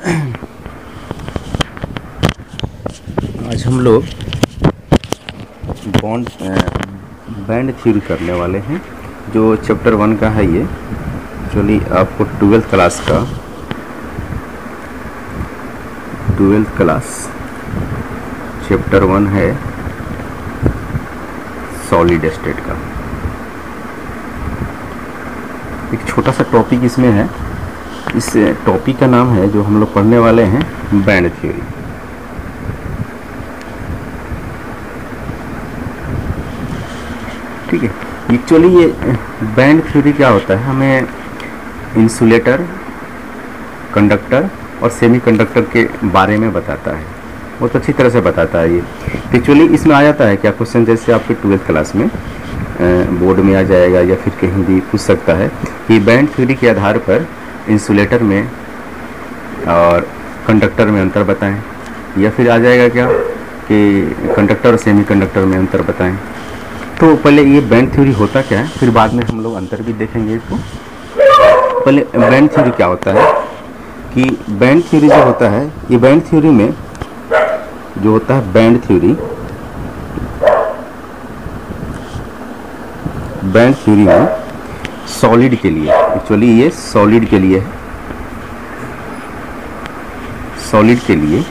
आज हम लोग बॉन्ड बैंड थ्योरी करने वाले हैं, जो चैप्टर 1 का है। ये एक्चुअली आपको 12th क्लास चैप्टर 1 है सॉलिड स्टेट का। एक छोटा सा टॉपिक इसमें है। इस टॉपिक का नाम है, जो हम लोग पढ़ने वाले हैं, बैंड थ्योरी। ठीक है। एक्चुअली ये बैंड थ्योरी क्या होता है, हमें इंसुलेटर, कंडक्टर और सेमीकंडक्टर के बारे में बताता है। बहुत अच्छी तरह से बताता है ये। एक्चुअली इसमें आ जाता है क्या क्वेश्चन, जैसे आपके 12th क्लास में बोर्ड में आ जाएगा या फिर कहीं भी पूछ सकता है कि बैंड थ्योरी के आधार पर इंसुलेटर में और कंडक्टर में अंतर बताएं, या फिर आ जाएगा क्या कि कंडक्टर और सेमीकंडक्टर में अंतर बताएं। तो पहले ये बैंड थ्योरी होता क्या है, फिर बाद में हम लोग अंतर भी देखेंगे इसको। पहले बैंड थ्योरी क्या होता है कि बैंड थ्योरी जो होता है, ये बैंड थ्योरी में जो होता है, बैंड थ्योरी में सॉलिड के लिए, एक्चुअली ये सॉलिड के लिए है। सॉलिड के लिए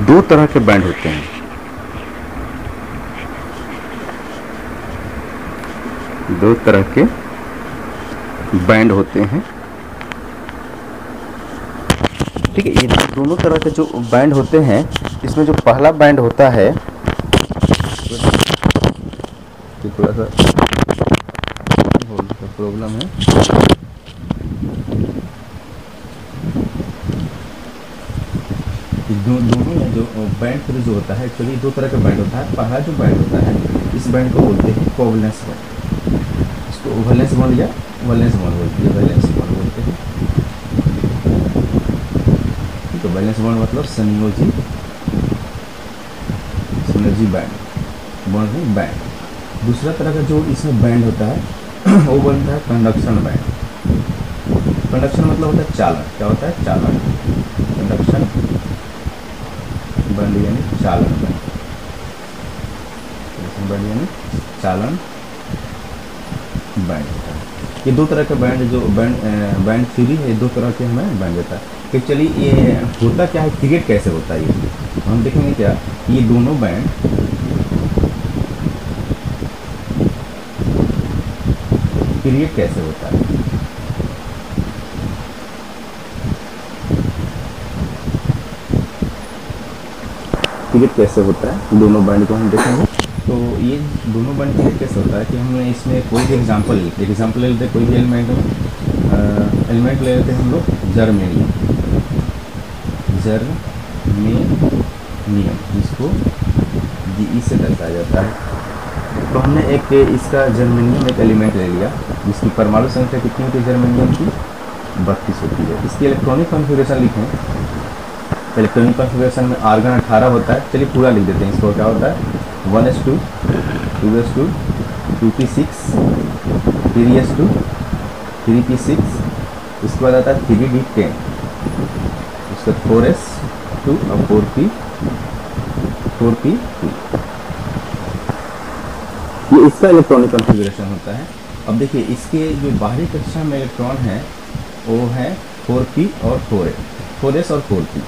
दो तरह के बैंड होते हैं। दो तरह के बैंड होते हैं। ठीक है। ये दोनों तरह के जो बैंड होते हैं, इसमें जो पहला बैंड होता है, थोड़ा सा प्रॉब्लम है। दोनों में जो बैंड थ्योरी जो होता है, एक्चुअली दो तरह का बैंड होता है। पहला जो बैंड होता है, इस बैंड को बोलते हैं कोवलेंस बैंड। इसको वैलेंस बॉन्ड या वैलेंस बॉन्ड बोलते हैं। वैलेंस बॉन्ड बोलते हैं। तो वैलेंस बॉन्ड मतलब संयोजी बैंड, बॉन्ड है बैंड। दूसरा तरह का जो इसमें बैंड होता है वो बनता है कंडक्शन बैंड। कंडक्शन मतलब होता है चालन। क्या होता है? चालन। कंडक्शन बैंड यानी चालन बैंड। बैंड यानी चालन बैंड होता है। ये दो तरह के बैंड, जो बैंड थ्योरी है, दो तरह के हमें बैंड देता है। कि चलिए ये होता क्या है, क्रिएट कैसे होता है, ये हम देखेंगे। क्या ये दोनों बैंड क्रिएट कैसे होता है। क्रिएट कैसे होता है, दोनों बैंड को हम देखेंगे। तो ये दोनों बैंड क्रिएट कैसे होता है कि हम इसमें कोई भी एग्जांपल ले लेते हैं। कोई भी एलिमेंट ले लेते हैं हम लोग। जर्मेनियम, जिसको Ge से दर्शाया जाता है। तो हमने एक इसका जर्मेनियम एक एलिमेंट ले लिया, जिसकी परमाणु संख्या कितनी होती है जर्मेनियम की? 32 होती है। इसकी इलेक्ट्रॉनिक कॉन्फ़िगरेशन लिखें। इलेक्ट्रॉनिक कॉन्फ़िगरेशन में आर्गन 18 होता है। चलिए पूरा लिख देते हैं। इसको क्या होता है? 1s2, 2s2, 2p6, 3s2, 3p6, उसके बाद आता है 3d10, उसके 4s2 और 4p2। ये इसका इलेक्ट्रॉनिक कॉन्फ़िगरेशन होता है। अब देखिए, इसके जो बाहरी कक्षा में इलेक्ट्रॉन है वो है 4p और 4s और 4p,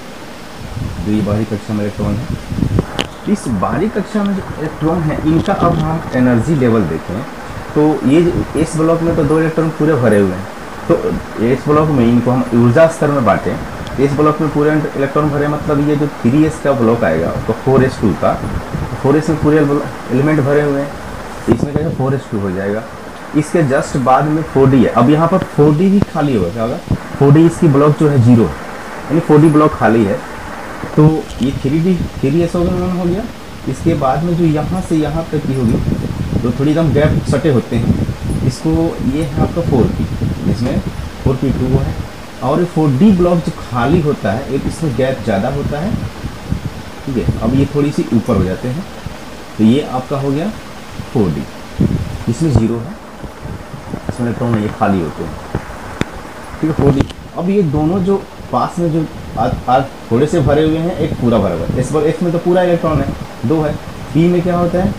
जो ये बाहरी कक्षा में इलेक्ट्रॉन है। इस बाहरी कक्षा में जो इलेक्ट्रॉन है, इनका अब हम एनर्जी लेवल देखें तो ये इस ब्लॉक में तो 2 इलेक्ट्रॉन पूरे भरे हुए हैं। तो इस ब्लॉक में इनको हम ऊर्जा स्तर में बांटें। इस ब्लॉक में पूरे इलेक्ट्रॉन भरे, मतलब ये जो 3s का ब्लॉक आएगा तो 4s2 का, 4s में पूरे एलिमेंट भरे हुए हैं, इसमें क्या 4s2 हो जाएगा। इसके जस्ट बाद में 4d है। अब यहाँ पर 4d भी खाली होगा। क्या होगा? 4d इसकी ब्लॉक जो है 0, यानी 4d ब्लॉक खाली है। तो ये 3s हो गया। इसके बाद में जो यहाँ से यहाँ तक की होगी, तो थोड़ी एकदम गैप सटे होते हैं। इसको ये है आपका 4p, इसमें 4p2 है। और ये 4d ब्लॉक जो खाली होता है, एक इसमें गैप ज़्यादा होता है। ठीक है। अब ये थोड़ी सी ऊपर हो जाते हैं, तो ये आपका हो गया 4d। इसमें 0 है, इसमें इलेक्ट्रॉन ये खाली होते हैं। ठीक है, 4d। अब ये दोनों जो पास में जो आज थोड़े से भरे हुए हैं, एक पूरा भरा हुआ है। एस में तो पूरा इलेक्ट्रॉन है, 2 है। पी में क्या होता है,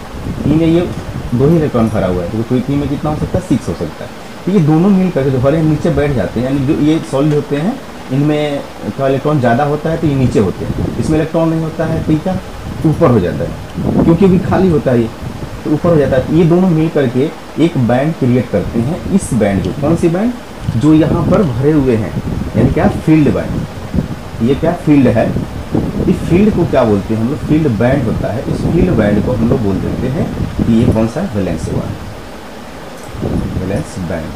पी में ये 2 ही इलेक्ट्रॉन भरा हुआ है, तो कोई पी में कितना हो सकता है, 6 हो सकता है। तो ये दोनों मिल करके जो भरे नीचे बैठ जाते हैं, यानी जो ये सॉलिड होते हैं इनमें का इलेक्ट्रॉन ज़्यादा होता है तो ये नीचे होते हैं, इसमें इलेक्ट्रॉन नहीं होता है तो ये क्या ऊपर हो जाता है, क्योंकि अभी खाली होता है ये, तो ऊपर हो जाता है। ये दोनों मिल करके एक बैंड क्रिएट करते हैं। इस बैंड को, कौन सी बैंड, जो यहाँ पर भरे हुए हैं, यानी क्या, फील्ड बैंड। ये क्या फील्ड है, इस फील्ड को क्या बोलते हैं हम लोग, फील्ड बैंड होता है। इस फील्ड बैंड को हम लोग बोल देते हैं कि ये कौन सा है, वैलेंस हुआ, वैलेंस बैंड,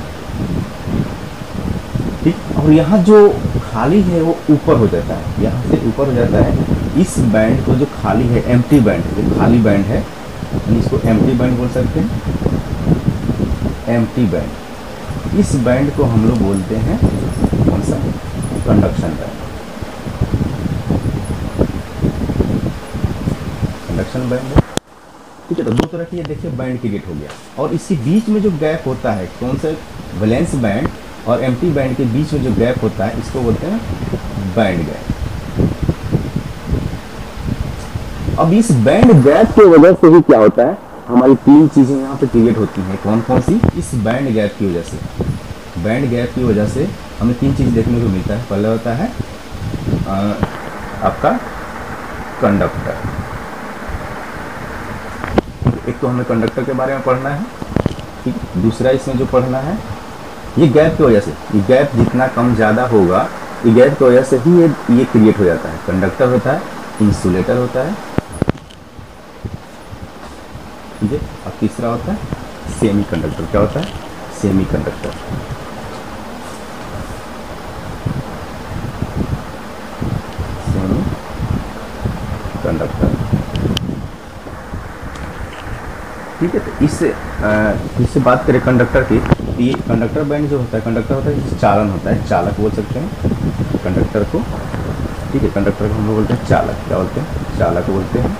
ठीक। और यहाँ जो खाली है वो ऊपर हो जाता है, यहाँ से ऊपर हो जाता है। इस बैंड को जो खाली है, एम्प्टी बैंड, जो खाली बैंड है, इसको एम्प्टी बैंड बोल सकते हैं, एम्प्टी बैंड। इस बैंड को हम लोग बोलते हैं कौन सा, कंडक्शन बैंड, कंडक्शन बैंड, ठीक है। तो 2 तरह की ये देखिए बैंड क्रिएट हो गया। और इसके बीच में जो गैप होता है, कौन सा, वैलेंस बैंड और एम्प्टी बैंड के बीच में जो गैप होता है, इसको बोलते हैं बैंड गैप। अब इस बैंड गैप की वजह से ही क्या होता है, हमारी 3 चीजें यहाँ पे क्रिएट होती हैं। कौन कौन सी, इस बैंड गैप की वजह से, बैंड गैप की वजह से हमें 3 चीज देखने को मिलता है। पहला होता है आपका कंडक्टर, एक तो हमें कंडक्टर के बारे में पढ़ना है, ठीक। दूसरा इसमें जो पढ़ना है, ये गैप की वजह से, ये गैप जितना कम ज़्यादा होगा, ये गैप की वजह से ही ये क्रिएट हो जाता है। कंडक्टर होता है, इंसुलेटर होता है, ठीक है। और तीसरा होता है सेमी कंडक्टर। क्या होता है, सेमी कंडक्टर, सेमी कंडक्टर, ठीक है। तो इससे बात करें कंडक्टर की, तो ये कंडक्टर बैंड जो होता है, कंडक्टर होता है चालन होता है, चालक बोल सकते हैं कंडक्टर को, ठीक है। कंडक्टर को हम लोग बोलते हैं चालक, क्या बोलते हैं, चालक बोलते हैं,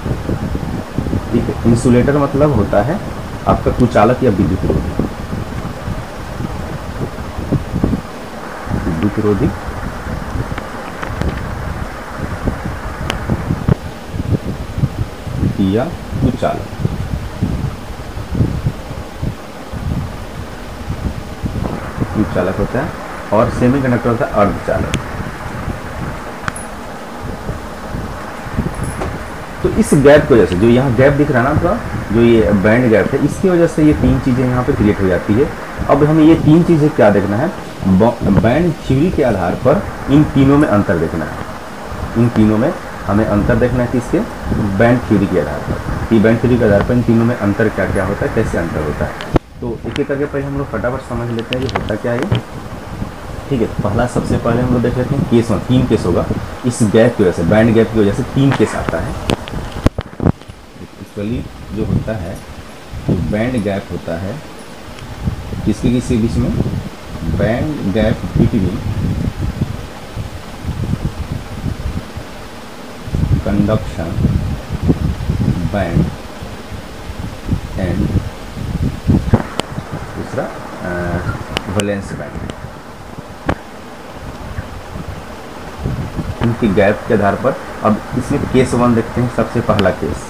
ठीक है। इंसुलेटर मतलब होता है आपका कुचालक या विद्युत रोधी, विद्युत रोधी, या कुचालक, चालक होता है। और सेमी कंडक्टर होता है अर्धचालक। तो इस गैप की वजह से, जो यहाँ गैप दिख रहा है ना, आपका जो ये बैंड गैप है, इसकी वजह से ये 3 चीज़ें यहाँ पे क्रिएट हो जाती है। अब हमें ये 3 चीज़ें क्या देखना है, बैंड थ्योरी के आधार पर इन तीनों में अंतर देखना है। इन तीनों में हमें अंतर देखना है, किसके, बैंड थ्योरी के आधार पर, कि बैंड थ्योरी के आधार पर इन तीनों में अंतर क्या क्या होता है, कैसे अंतर होता है। तो एक एक करके पहले हम लोग फटाफट समझ लेते हैं कि होता क्या है, ठीक है। तो पहला, सबसे पहले हम लोग देख लेते हैं केस में, 3 केस होगा इस गैप की वजह से, बैंड गैप की वजह से 3 केस आता है। एक्चुअली जो होता है, जो बैंड गैप होता है, किसके किसके बीच में, band gap between conduction band and दूसरा वैलेंस बैंड, इनकी गैप के आधार पर। अब इसमें केस 1 देखते हैं, सबसे पहला केस,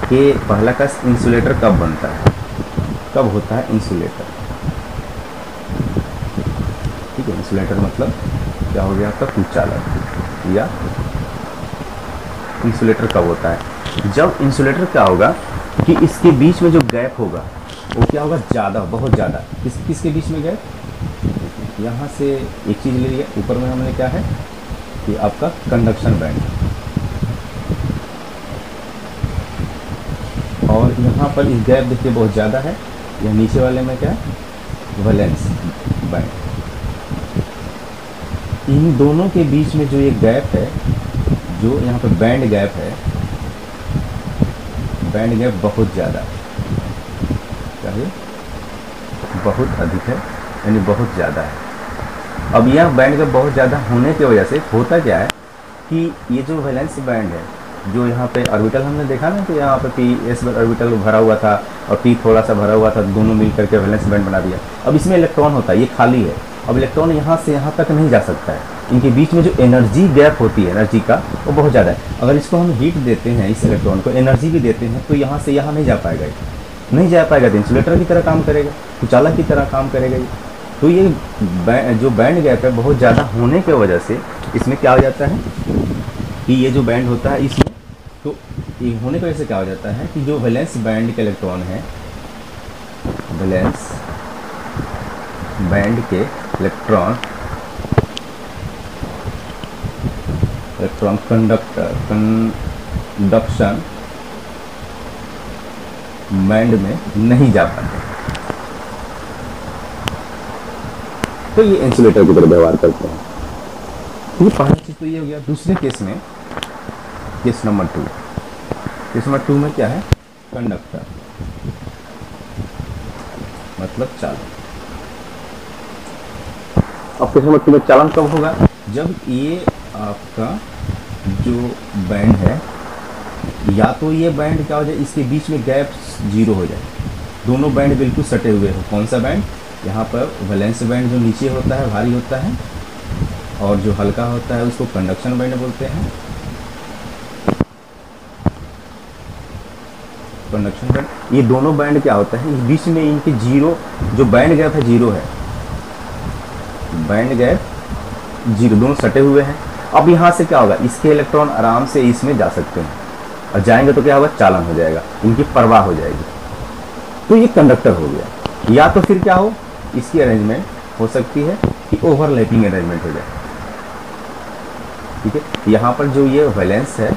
कि पहला का इंसुलेटर कब बनता है, कब होता है इंसुलेटर, ठीक है। इंसुलेटर मतलब क्या हो गया आपका, कुचालक, या इंसुलेटर कब होता है, जब इंसुलेटर क्या होगा कि इसके बीच में जो गैप होगा वो क्या होगा, ज़्यादा, बहुत ज़्यादा। किसके बीच में गैप, यहाँ से एक चीज़ ले लिया, ऊपर में हमने क्या है कि आपका कंडक्शन बैंड, और यहाँ पर इस गैप देखिए बहुत ज़्यादा है, या नीचे वाले में क्या है, वैलेंस बैंड। इन दोनों के बीच में जो ये गैप है, जो यहाँ पर बैंड गैप है, बैंड गैप बहुत ज़्यादा है, बहुत अधिक है, यानी बहुत ज़्यादा है। अब यह बैंड गैप बहुत ज़्यादा होने की वजह से होता क्या है कि ये जो वैलेंस बैंड है, जो यहाँ पे ऑर्बिटल हमने देखा ना कि यहाँ पे पी एस ऑर्बिटल भरा हुआ था और पी थोड़ा सा भरा हुआ था, दोनों मिल करके वैलेंस बैंड बना दिया। अब इसमें इलेक्ट्रॉन होता है, ये खाली है। अब इलेक्ट्रॉन यहाँ से यहाँ तक नहीं जा सकता है, इनके बीच में जो एनर्जी गैप होती है एनर्जी का वो बहुत ज़्यादा है। अगर इसको हम हीट देते हैं, इस इलेक्ट्रॉन को एनर्जी भी देते हैं, तो यहाँ से यहाँ नहीं जा पाएगा, नहीं जा पाएगा, तो इंसुलेटर की तरह काम करेगा, कुचालक की तरह काम करेगा ये। तो ये जो बैंड गैप है बहुत ज़्यादा होने की वजह से इसमें क्या हो जाता है कि ये जो बैंड होता है इसमें, तो ये होने की वजह से क्या हो जाता है कि जो वैलेंस बैंड के इलेक्ट्रॉन है, वैलेंस बैंड के इलेक्ट्रॉन कंडक्शन बैंड में नहीं जा पाते, तो ये इंसुलेटर की तरह व्यवहार करते हैं। ये पहली चीज तो ये हो गया। दूसरे केस में, केस नंबर 2, केस नंबर 2 में क्या है, कंडक्टर मतलब चालन। अब केस नंबर 2 में चालन कब होगा, जब ये आपका जो बैंड है, या तो ये बैंड क्या हो जाए, इसके बीच में गैप 0 हो जाए, दोनों बैंड बिल्कुल सटे हुए हो। कौन सा बैंड, यहाँ पर वैलेंस बैंड जो नीचे होता है भारी होता है, और जो हल्का होता है उसको कंडक्शन बैंड बोलते हैं। कंडक्शन बैंड, ये दोनों बैंड क्या होता है, इस बीच में इनके 0, जो बैंड गैप है 0 है, बैंड गैप 0, दोनों सटे हुए हैं। अब यहाँ से क्या होगा, इसके इलेक्ट्रॉन आराम से इसमें जा सकते हैं, और जाएंगे तो क्या होगा, चालन हो जाएगा, इनकी परवाह हो जाएगी, तो ये कंडक्टर हो गया। या तो फिर क्या हो, इसकी अरेंजमेंट हो सकती है कि ओवरलैपिंग अरेंजमेंट हो जाए, ठीक है। यहाँ पर जो ये वैलेंस है,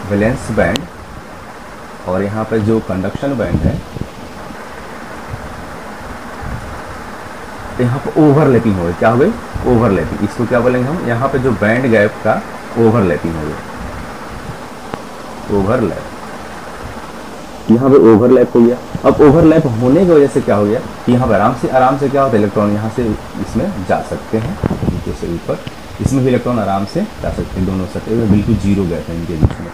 वैलेंस बैंड, और यहाँ पर जो कंडक्शन बैंड है, यहाँ पर ओवरलैपिंग हो गई, क्या हो गई, ओवरलैपिंग। इसको क्या बोलेंगे हम, यहाँ पे जो बैंड गैप का ओवरलैपिंग हो गया, ओवरलैप, यहाँ पे ओवरलैप हो गया। अब ओवरलैप होने की वजह से क्या हो गया कि यहाँ पर आराम से क्या होता है, इलेक्ट्रॉन यहाँ से इसमें जा सकते हैं, नीचे से ऊपर, इसमें भी इलेक्ट्रॉन आराम से जा सकते हैं, दोनों सटे हुए, बिल्कुल 0 गैप है इनके बीच में।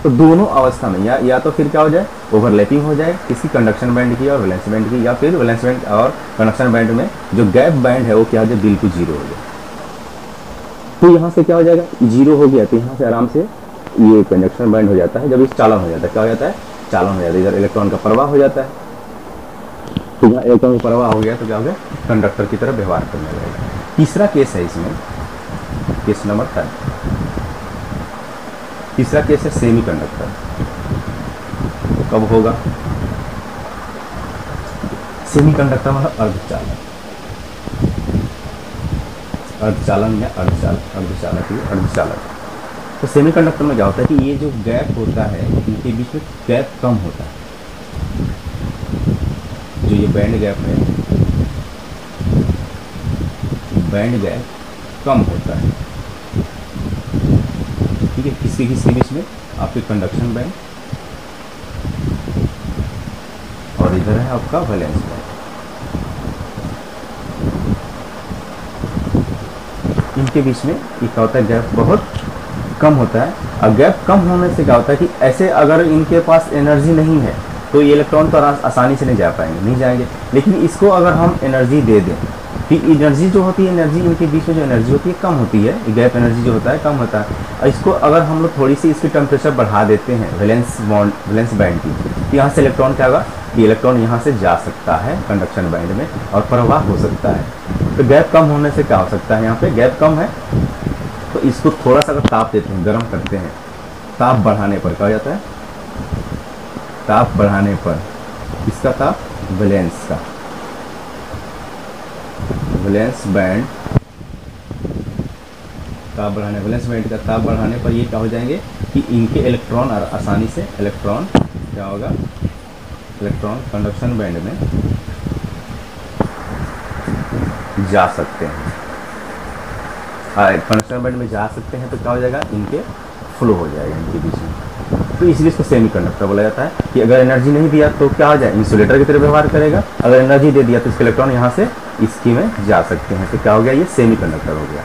तो दोनों अवस्था में या तो फिर क्या हो जाए, ओवरलैपिंग हो जाए किसी कंडक्शन बैंड की और वैलेंस बैंड की, या फिर वैलेंस बैंड और कंडक्शन बैंड में जो गैप बैंड है वो क्या हो जाए, बिल्कुल 0 हो जाए। तो यहाँ से क्या हो जाएगा, 0 हो गया, तो यहाँ से आराम से ये कंडक्शन बैंड हो जाता है। जब इस चालन हो जाता है, क्या हो जाता है, चालन हो जाता है, इधर इलेक्ट्रॉन का प्रवाह हो जाता है। तो यहाँ इलेक्ट्रॉन का प्रवाह हो गया तो क्या हो गया, कंडक्टर की तरह व्यवहार करने लगेगा। तीसरा केस है इसमें, केस नंबर 3, तीसरा केस है सेमी कंडक्टर। कब होगा, सेमी कंडक्टर मतलब अर्धचालक, अर्धचालन या अर्धचालक। तो सेमी कंडक्टर में क्या होता है कि ये जो गैप होता है इनके बीच में गैप कम होता है, जो ये बैंड गैप है, बैंड गैप कम होता है, ठीक है। किसके बीच में, आपके कंडक्शन बैंड, और इधर है आपका वैलेंस बैंड। इनके बीच में ये क्या होता है, गैप बहुत कम होता है। और गैप कम होने से क्या होता है कि ऐसे अगर इनके पास एनर्जी नहीं है तो ये इलेक्ट्रॉन तो आसानी से नहीं जा पाएंगे, नहीं जाएंगे। लेकिन इसको अगर हम एनर्जी दे दें, कि एनर्जी जो होती है, एनर्जी इनके बीच में जो एनर्जी होती है कम होती है, गैप एनर्जी जो होता है कम होता है। और इसको अगर हम लोग थोड़ी सी इसकी टेम्परेचर बढ़ा देते हैं वैलेंस बैंड की, तो यहाँ से इलेक्ट्रॉन क्या होगा कि इलेक्ट्रॉन यहाँ से जा सकता है कंडक्शन बैंड में और प्रवाह हो सकता है। तो गैप कम होने से क्या हो सकता है, यहाँ पे गैप कम है तो इसको थोड़ा सा अगर ताप देते हैं, गर्म करते हैं, ताप बढ़ाने पर क्या हो जाता है, ताप बढ़ाने पर, इसका ताप वैलेंस का, वैलेंस बैंड ताप बढ़ाने, वैलेंस बैंड का ताप बढ़ाने पर ये क्या हो जाएंगे कि इनके इलेक्ट्रॉन आसानी से, इलेक्ट्रॉन क्या होगा, इलेक्ट्रॉन कंडक्शन बैंड में जा सकते हैं। कंडक्शन बैंड में जा सकते हैं तो क्या हो जाएगा, इनके फ्लो हो जाएगा इनके बीच में। तो इसलिए इसको सेमी कंडक्टर बोला जाता है कि अगर एनर्जी नहीं दिया तो क्या हो जाए, इंसुलेटर की तरह व्यवहार करेगा। अगर एनर्जी दे दिया तो इसके इलेक्ट्रॉन यहाँ से इसकी में जा सकते हैं, तो क्या हो गया, ये सेमी कंडक्टर हो गया।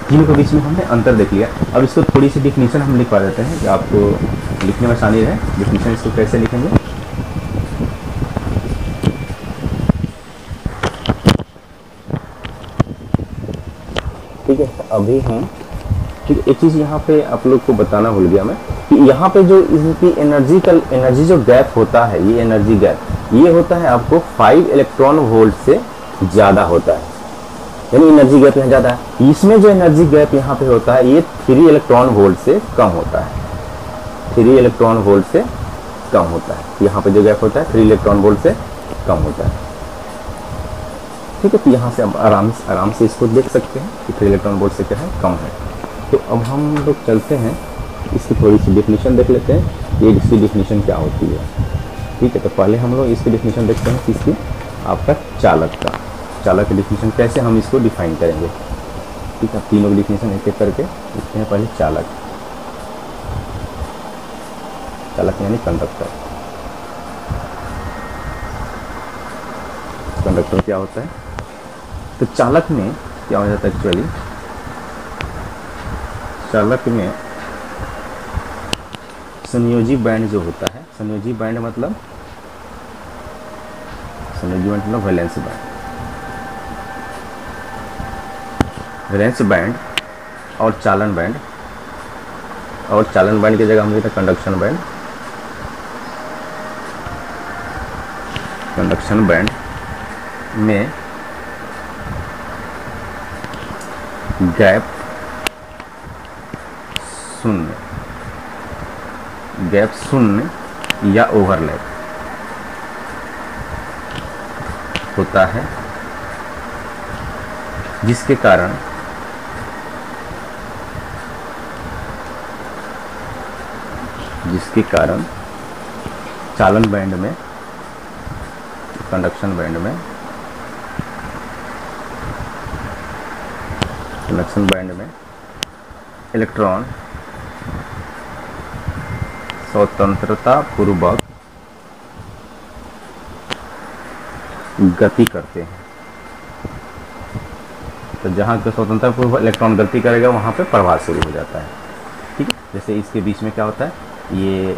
तीनों के बीच में हमने अंतर देख लिया। अब इसको थोड़ी सी डिफिनीशन हम लिखवा देते हैं कि आपको लिखने में आसानी रहे। डिफिनीशन इसको कैसे लिखेंगे, ठीक है, अभी हम, ठीक है, एक चीज़ यहाँ पे आप लोग को बताना भूल गया मैं कि यहाँ पे जो इसकी एनर्जी जो गैप होता है, ये एनर्जी गैप ये होता है आपको 5 इलेक्ट्रॉन वोल्ट से ज़्यादा होता है, यानी एनर्जी गैप यहाँ ज़्यादा है। इसमें जो एनर्जी गैप यहाँ पे होता है ये 3 इलेक्ट्रॉन वोल्ट से कम होता है, 3 इलेक्ट्रॉन वोल्ट से कम होता है। यहाँ पे जो गैप होता है 3 इलेक्ट्रॉन वोल्ट से कम होता है। ठीक है, तो यहाँ से अब आराम से इसको देख सकते हैं कि 3 इलेक्ट्रॉन वोल्ट से क्या है, कम है। तो अब हम लोग चलते हैं, इसकी थोड़ी सी डिफिनीशन देख लेते हैं, ये इसकी डिफिनीशन क्या होती है। ठीक है, तो पहले हम लोग इसकी डिफिनीशन देखते हैं किसकी, आपका चालक का। चालक की डिफिनीशन कैसे हम इसको डिफाइन करेंगे। ठीक है, तीनों की डिफिनीशन एक एक करके देखते हैं। पहले चालक, चालक यानी कंडक्टर। कंडक्टर क्या होता है, तो चालक में क्या हो जाता है, एक्चुअली चालक में संयोजी बैंड जो होता है, संयोजी बैंड मतलब वैलेंस बैंड। वैलेंस बैंड और चालन बैंड, और चालन बैंड की जगह हम लेते हैं कंडक्शन बैंड। कंडक्शन बैंड में गैप शून्य या ओवरलैप होता है, जिसके कारण चालन बैंड में, कंडक्शन बैंड में इलेक्ट्रॉन स्वतंत्रता पूर्वक गति करते हैं। तो जहाँ पे स्वतंत्रता पूर्वक इलेक्ट्रॉन गति करेगा वहाँ पे प्रवाह शुरू हो जाता है। ठीक है, जैसे इसके बीच में क्या होता है, ये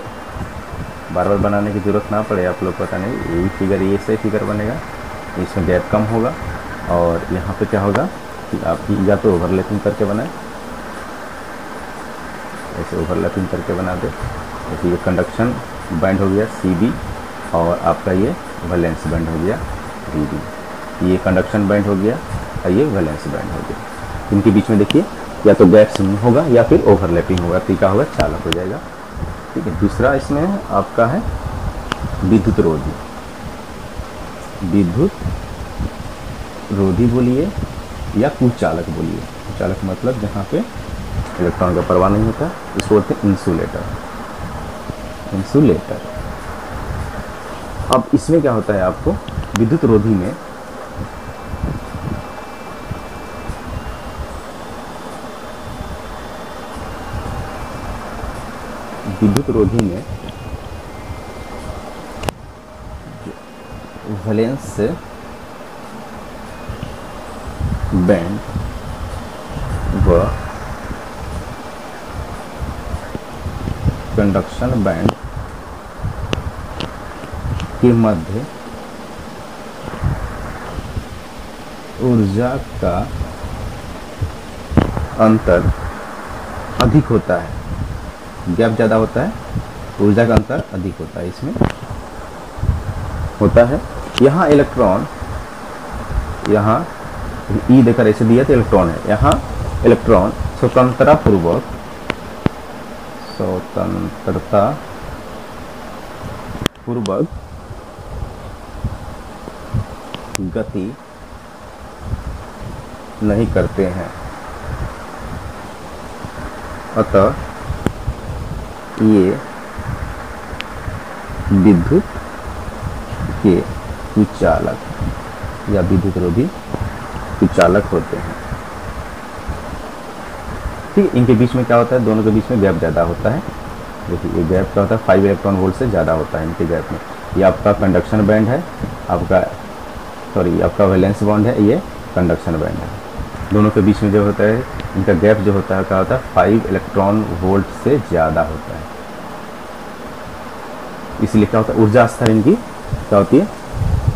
बार बार बनाने की जरूरत ना पड़े, आप लोग पता नहीं, यही फिगर, ये से फिगर बनेगा, इसमें गैप कम होगा, और यहाँ पे क्या होगा कि आप या तो ओवरलैपिंग करके बनाए, ऐसे ओवरलैपिंग करके बना दे। जैसे ये कंडक्शन बैंड हो गया CB, और आपका ये वैलेंस बैंड हो गया VB। ये कंडक्शन बैंड हो गया और ये वैलेंस बैंड हो गया। इनके बीच में देखिए या तो गैप शून्य होगा या फिर ओवरलैपिंग होगा, तो क्या होगा, चालक हो जाएगा। ठीक है, दूसरा इसमें आपका है विद्युत रोधी। विद्युत रोधी बोलिए या कुचालक बोलिए। कुचालक मतलब जहाँ पे इलेक्ट्रॉन का प्रवाह नहीं होता, इसको बोलते हैं इंसुलेटर। इंसुलेटर। अब इसमें क्या होता है, आपको विद्युत रोधी में वैलेंस बैंड व कंडक्शन बैंड के मध्य ऊर्जा का अंतर अधिक होता है। गैप ज़्यादा होता है, ऊर्जा का अंतर अधिक होता है, इसमें होता है। यहाँ इलेक्ट्रॉन, यहाँ E देकर ऐसे दिया तो इलेक्ट्रॉन है, यहाँ इलेक्ट्रॉन स्वतंत्रता पूर्वक गति नहीं करते हैं, अतः ये विद्युत के कुचालक या विद्युत रोधी कुचालक होते हैं। ठीक, इनके बीच में क्या होता है, दोनों के बीच में गैप ज़्यादा होता है। देखिए ये गैप क्या होता है, 5 इलेक्ट्रॉन वोल्ट से ज़्यादा होता है इनके गैप में। ये आपका कंडक्शन बैंड है, आपका वैलेंस बॉन्ड है, ये कंडक्शन बैंड है। दोनों के बीच में जो होता है, इनका गैप जो होता है क्या होता है, 5 इलेक्ट्रॉन वोल्ट से ज़्यादा होता है। इसलिए क्या होता है, ऊर्जा स्तर इनकी क्या होती है,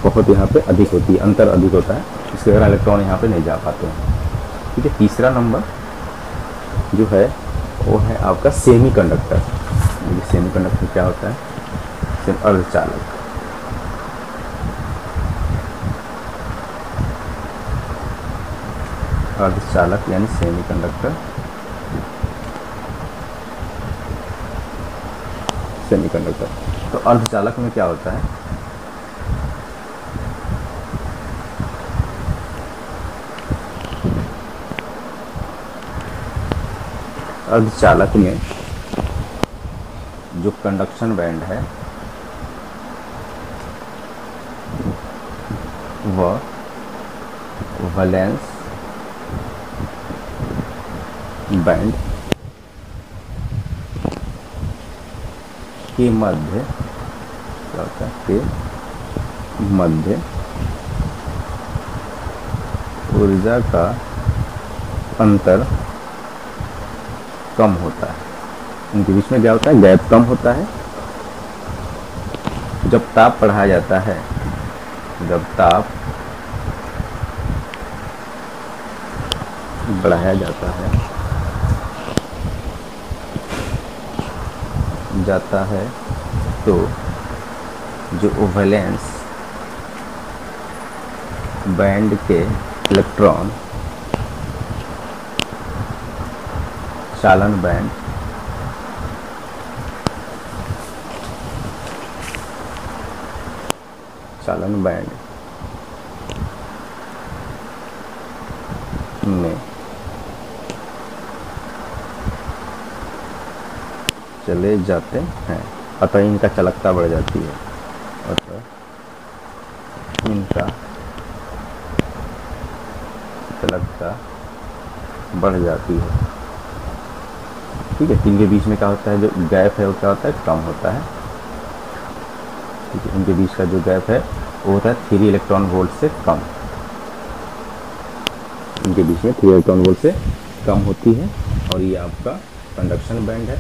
बहुत यहाँ पे अधिक होती है, अंतर अधिक होता है, इसके कारण इलेक्ट्रॉन यहाँ पे नहीं जा पाते हैं। ठीक है। तीसरा नंबर जो है वो है आपका सेमीकंडक्टर। सेमीकंडक्टर क्या होता है? अर्धचालक। अर्धचालक यानी सेमीकंडक्टर। सेमीकंडक्टर तो अर्धचालक में क्या होता है? अर्धचालक में जो कंडक्शन बैंड है वह वैलेंस बैंड के मध्य क्या होता है? के मध्य ऊर्जा का अंतर कम होता है। उनके बीच में क्या होता है? गैप कम होता है। जब ताप बढ़ाया जाता है, जब ताप बढ़ाया जाता है तो जो वैलेंस बैंड के इलेक्ट्रॉन चालन बैंड में चले जाते हैं, अतः इनका चालकता बढ़ जाती है। अतः इनका चालकता बढ़ जाती है। ठीक है। इनके बीच में क्या होता है? जो गैप है वो क्या होता है? कम होता है। ठीक है। इनके बीच का जो गैप है वो होता है 3 इलेक्ट्रॉन वोल्ट से कम। इनके बीच में 3 इलेक्ट्रॉन वोल्ट से कम होती है। और ये आपका कंडक्शन बैंड है,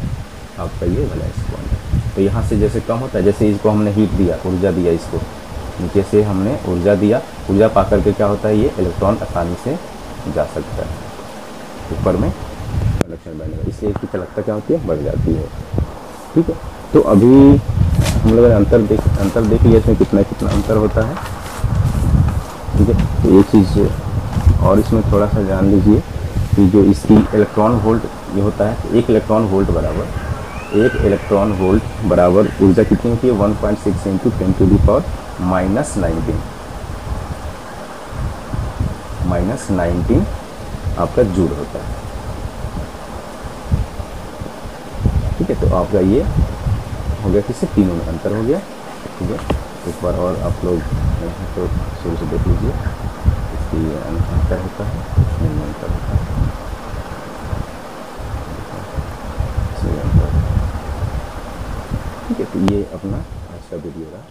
आपका ये वैलेंस बॉन्ड है। तो यहाँ से जैसे कम होता है, जैसे इसको हमने हीट दिया, ऊर्जा दिया, इसको नीचे से हमने ऊर्जा दिया, ऊर्जा पा करके क्या होता है? ये इलेक्ट्रॉन आसानी से जा सकता है ऊपर में कंडक्शन बैंड में, इसलिए इसकी चालकता क्या होती है? बढ़ जाती है। ठीक है। तो अभी हम लोग अंतर देख लिया, इसमें कितना अंतर होता है। ठीक है। तो ये चीज़ और इसमें थोड़ा सा जान लीजिए कि जो इसकी इलेक्ट्रॉन वोल्ट ये होता है, 1 इलेक्ट्रॉन वोल्ट बराबर ऊर्जा कितनी होती है? 1.6 इंटू 10 टू दी पावर -19 आपका जूल होता है। ठीक है। तो आपका ये हो गया, किससे? तीनों में अंतर हो गया। ठीक है। एक बार और आप लोग तो शुरू से देख लीजिए, इसकी अंतर होता है, इसमें अंतर होता है, इसमें अंतर। ठीक है। तो ये अपना आज का वीडियो रहा।